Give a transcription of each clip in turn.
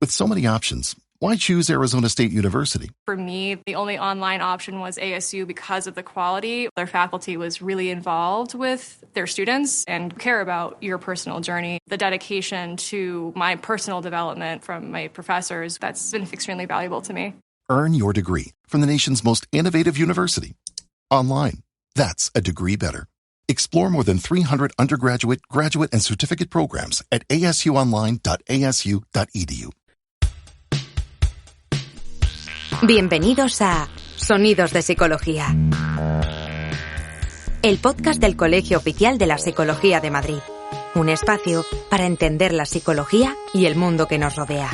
With so many options, why choose Arizona State University? For me, the only online option was ASU because of the quality. Their faculty was really involved with their students and care about your personal journey. The dedication to my personal development from my professors, that's been extremely valuable to me. Earn your degree from the nation's most innovative university. Online. That's a degree better. Explore more than 300 undergraduate, graduate, and certificate programs at asuonline.asu.edu. Bienvenidos a Sonidos de Psicología, el podcast del Colegio Oficial de la Psicología de Madrid. Un espacio para entender la psicología y el mundo que nos rodea.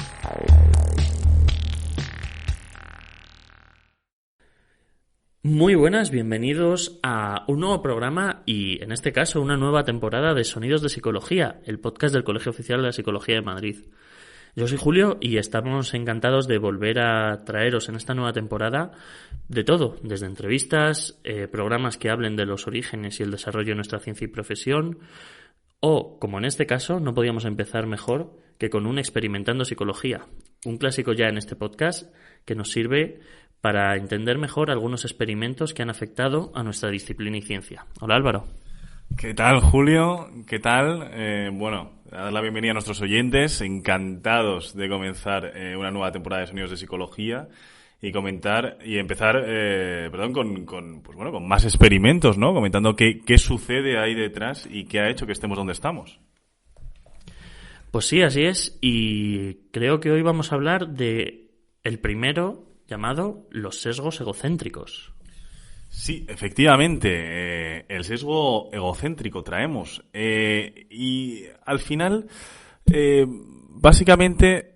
Muy buenas, bienvenidos a un nuevo programa y, en este caso, una nueva temporada de Sonidos de Psicología, el podcast del Colegio Oficial de la Psicología de Madrid. Yo soy Julio y estamos encantados de volver a traeros en esta nueva temporada de todo, desde entrevistas, programas que hablen de los orígenes y el desarrollo de nuestra ciencia y profesión, o, como en este caso, no podíamos empezar mejor que con un Experimentando Psicología, un clásico ya en este podcast que nos sirve para entender mejor algunos experimentos que han afectado a nuestra disciplina y ciencia. Hola, Álvaro. ¿Qué tal, Julio? ¿Qué tal? A dar la bienvenida a nuestros oyentes, encantados de comenzar una nueva temporada de Sonidos de Psicología y empezar con más experimentos, ¿no? Comentando qué sucede ahí detrás y qué ha hecho que estemos donde estamos. Pues sí, así es, y creo que hoy vamos a hablar de el primero llamado los sesgos egocéntricos. Sí, efectivamente, el sesgo egocéntrico traemos. Y al final, básicamente,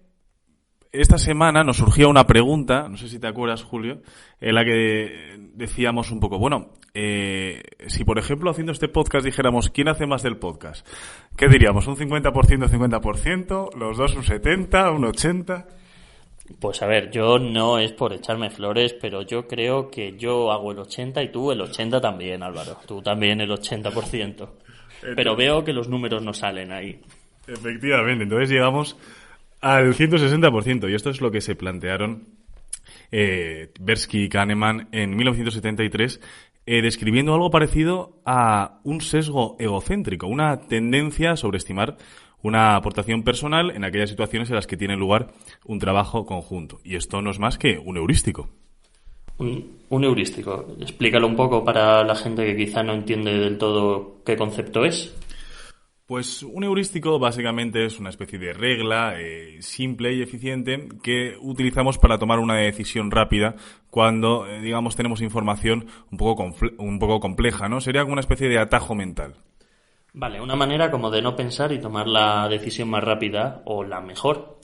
esta semana nos surgía una pregunta, no sé si te acuerdas, Julio, en la que decíamos un poco, si por ejemplo haciendo este podcast dijéramos ¿quién hace más del podcast? ¿Qué diríamos? ¿Un 50%, 50%? ¿Los dos un 70%, un 80%? Pues a ver, yo no es por echarme flores, pero yo creo que yo hago el 80% y tú el 80% también, Álvaro. Tú también el 80%. Pero veo que los números no salen ahí. Efectivamente, entonces llegamos al 160%, y esto es lo que se plantearon Tversky y Kahneman en 1973, describiendo algo parecido a un sesgo egocéntrico, una tendencia a sobreestimar una aportación personal en aquellas situaciones en las que tiene lugar un trabajo conjunto. Y esto no es más que un heurístico. Un heurístico. Explícalo un poco para la gente que quizá no entiende del todo qué concepto es. Pues un heurístico básicamente es una especie de regla simple y eficiente que utilizamos para tomar una decisión rápida cuando, tenemos información un poco compleja, ¿no? Sería como una especie de atajo mental. Vale, una manera como de no pensar y tomar la decisión más rápida o la mejor.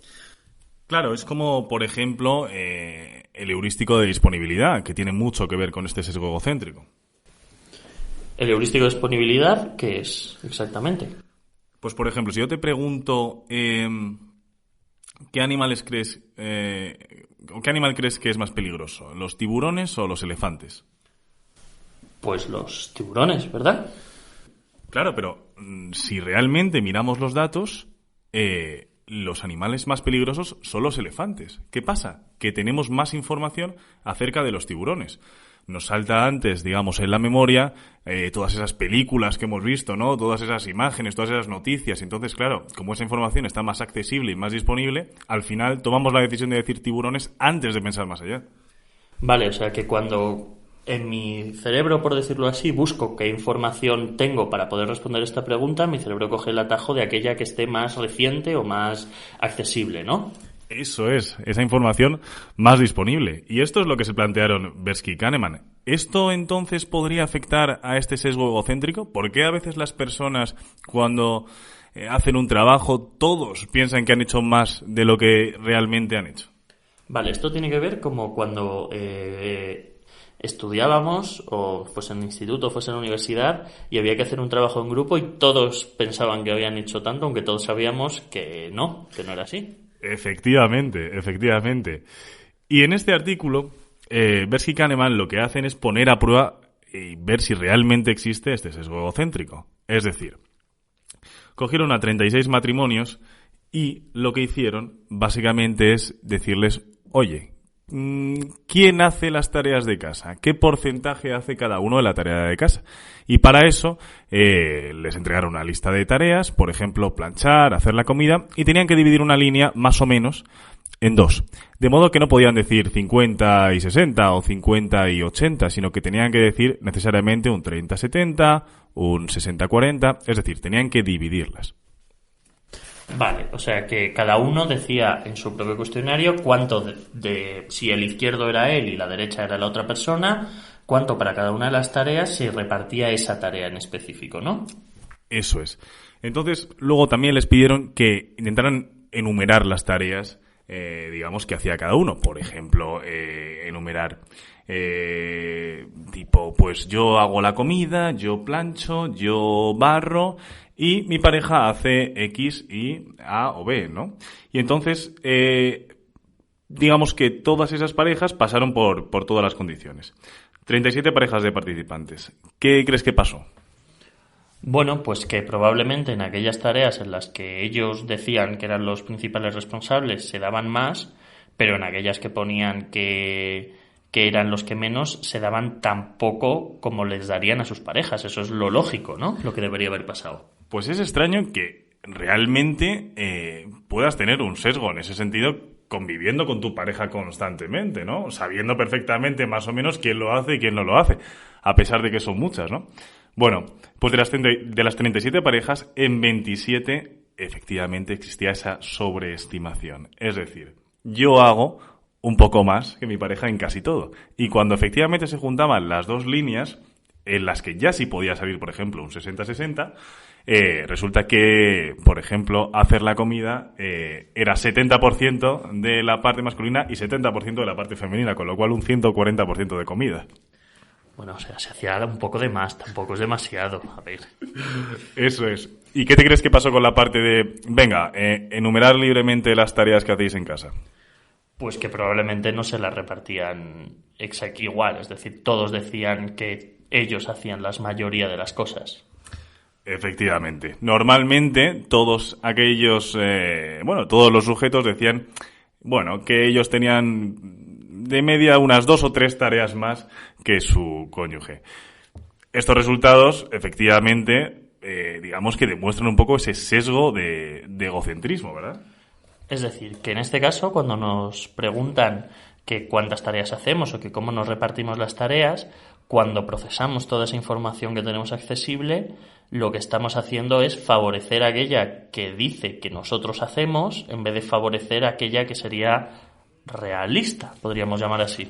Claro, es como, por ejemplo, el heurístico de disponibilidad, que tiene mucho que ver con este sesgo egocéntrico. ¿El heurístico de disponibilidad qué es exactamente? Pues, por ejemplo, si yo te pregunto ¿qué animal crees que es más peligroso? ¿Los tiburones o los elefantes? Pues los tiburones, ¿verdad? Claro, pero si realmente miramos los datos, los animales más peligrosos son los elefantes. ¿Qué pasa? Que tenemos más información acerca de los tiburones. Nos salta antes, en la memoria, todas esas películas que hemos visto, ¿no? Todas esas imágenes, todas esas noticias. Entonces, claro, como esa información está más accesible y más disponible, al final tomamos la decisión de decir tiburones antes de pensar más allá. Vale, o sea que cuando en mi cerebro, por decirlo así, busco qué información tengo para poder responder esta pregunta, mi cerebro coge el atajo de aquella que esté más reciente o más accesible, ¿no? Eso es, esa información más disponible. Y esto es lo que se plantearon Tversky y Kahneman. ¿Esto entonces podría afectar a este sesgo egocéntrico? ¿Por qué a veces las personas, cuando hacen un trabajo, todos piensan que han hecho más de lo que realmente han hecho? Vale, esto tiene que ver como cuando estudiábamos, o fuese en el instituto o fuese en la universidad, y había que hacer un trabajo en grupo y todos pensaban que habían hecho tanto, aunque todos sabíamos que no era así. Efectivamente. Y en este artículo, Tversky y Kahneman lo que hacen es poner a prueba y ver si realmente existe este sesgo egocéntrico. Es decir, cogieron a 36 matrimonios Y lo que hicieron básicamente es decirles, oye, ¿quién hace las tareas de casa? ¿Qué porcentaje hace cada uno de la tarea de casa? Y para eso les entregaron una lista de tareas, por ejemplo, planchar, hacer la comida, y tenían que dividir una línea más o menos en dos. De modo que no podían decir 50 y 60 o 50 y 80, sino que tenían que decir necesariamente un 30-70, un 60-40, es decir, tenían que dividirlas. Vale, o sea que cada uno decía en su propio cuestionario cuánto si el izquierdo era él y la derecha era la otra persona, cuánto para cada una de las tareas se repartía esa tarea en específico, ¿no? Eso es. Entonces, luego también les pidieron que intentaran enumerar las tareas, digamos, que hacía cada uno. Por ejemplo, enumerar tipo, pues yo hago la comida, yo plancho, yo barro y mi pareja hace X, Y, A o B, ¿no? Y entonces, digamos que todas esas parejas pasaron por todas las condiciones. 37 parejas de participantes. ¿Qué crees que pasó? Bueno, pues que probablemente en aquellas tareas en las que ellos decían que eran los principales responsables se daban más, pero en aquellas que ponían que eran los que menos se daban tan poco como les darían a sus parejas. Eso es lo lógico, ¿no? Lo que debería haber pasado. Pues es extraño que realmente puedas tener un sesgo en ese sentido conviviendo con tu pareja constantemente, ¿no? Sabiendo perfectamente más o menos quién lo hace y quién no lo hace, a pesar de que son muchas, ¿no? Bueno, pues de las 37 parejas, en 27 efectivamente existía esa sobreestimación. Es decir, yo hago un poco más que mi pareja en casi todo. Y cuando efectivamente se juntaban las dos líneas, en las que ya sí podía salir, por ejemplo, un 60-60, resulta que, por ejemplo, hacer la comida era 70% de la parte masculina y 70% de la parte femenina, con lo cual un 140% de comida. Bueno, o sea, se hacía un poco de más, tampoco es demasiado, a ver. Eso es. ¿Y qué te crees que pasó con la parte de, venga, enumerar libremente las tareas que hacéis en casa? Pues que probablemente no se las repartían igual, es decir, todos decían que ellos hacían la mayoría de las cosas. Efectivamente. Normalmente todos aquellos, todos los sujetos decían, que ellos tenían de media unas 2 o 3 tareas más que su cónyuge. Estos resultados, efectivamente, digamos que demuestran un poco ese sesgo de egocentrismo, ¿verdad? Es decir, que en este caso, cuando nos preguntan que cuántas tareas hacemos o que cómo nos repartimos las tareas, cuando procesamos toda esa información que tenemos accesible, lo que estamos haciendo es favorecer a aquella que dice que nosotros hacemos en vez de favorecer a aquella que sería realista, podríamos llamar así.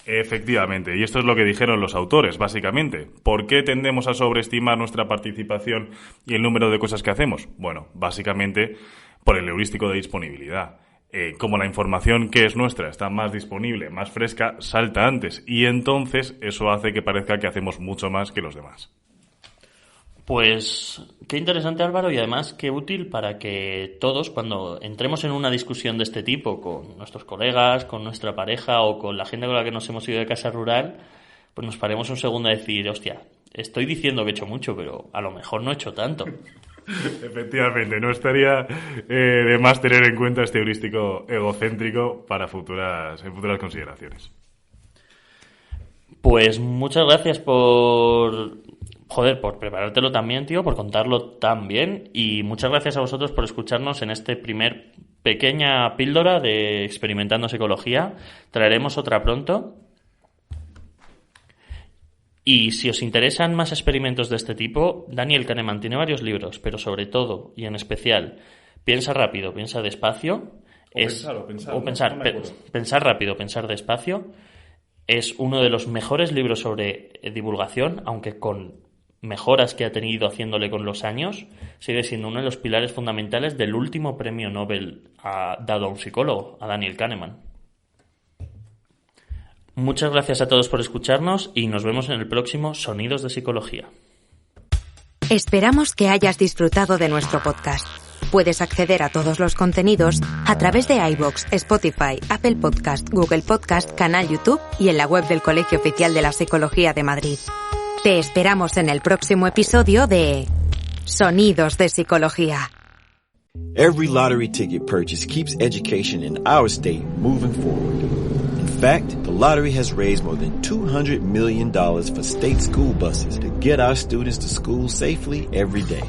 Efectivamente, y esto es lo que dijeron los autores, básicamente. ¿Por qué tendemos a sobreestimar nuestra participación y el número de cosas que hacemos? Bueno, básicamente por el heurístico de disponibilidad. Como la información que es nuestra está más disponible, más fresca, salta antes, y entonces eso hace que parezca que hacemos mucho más que los demás. Pues qué interesante, Álvaro, y además qué útil para que todos, cuando entremos en una discusión de este tipo con nuestros colegas, con nuestra pareja o con la gente con la que nos hemos ido de casa rural, pues nos paremos un segundo a decir, hostia, estoy diciendo que he hecho mucho, pero a lo mejor no he hecho tanto. Efectivamente, no estaría de más tener en cuenta este heurístico egocéntrico para futuras consideraciones. Pues muchas gracias por preparártelo también, tío, por contarlo tan bien, y muchas gracias a vosotros por escucharnos en este primer pequeña píldora de Experimentando Psicología. Traeremos otra pronto. Y si os interesan más experimentos de este tipo, Daniel Kahneman tiene varios libros, pero sobre todo y en especial, Piensa rápido, piensa despacio. Pensar rápido, pensar despacio. Es uno de los mejores libros sobre divulgación, aunque con mejoras que ha tenido haciéndole con los años, sigue siendo uno de los pilares fundamentales del último premio Nobel dado a un psicólogo, a Daniel Kahneman. Muchas gracias a todos por escucharnos y nos vemos en el próximo Sonidos de Psicología. Esperamos que hayas disfrutado de nuestro podcast. Puedes acceder a todos los contenidos a través de iVoox, Spotify, Apple Podcast, Google Podcast, canal YouTube y en la web del Colegio Oficial de la Psicología de Madrid. Te esperamos en el próximo episodio de Sonidos de Psicología. Every lottery ticket purchase keeps education in our state moving forward. In fact, the lottery has raised more than $200 million for state school buses to get our students to school safely every day.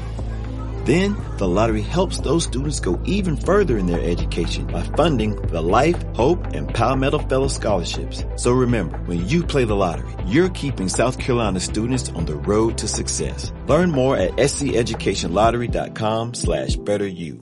Then, the lottery helps those students go even further in their education by funding the Life, Hope, and Palmetto Fellow Scholarships. So remember, when you play the lottery, you're keeping South Carolina students on the road to success. Learn more at sceducationlottery.com/betteryou.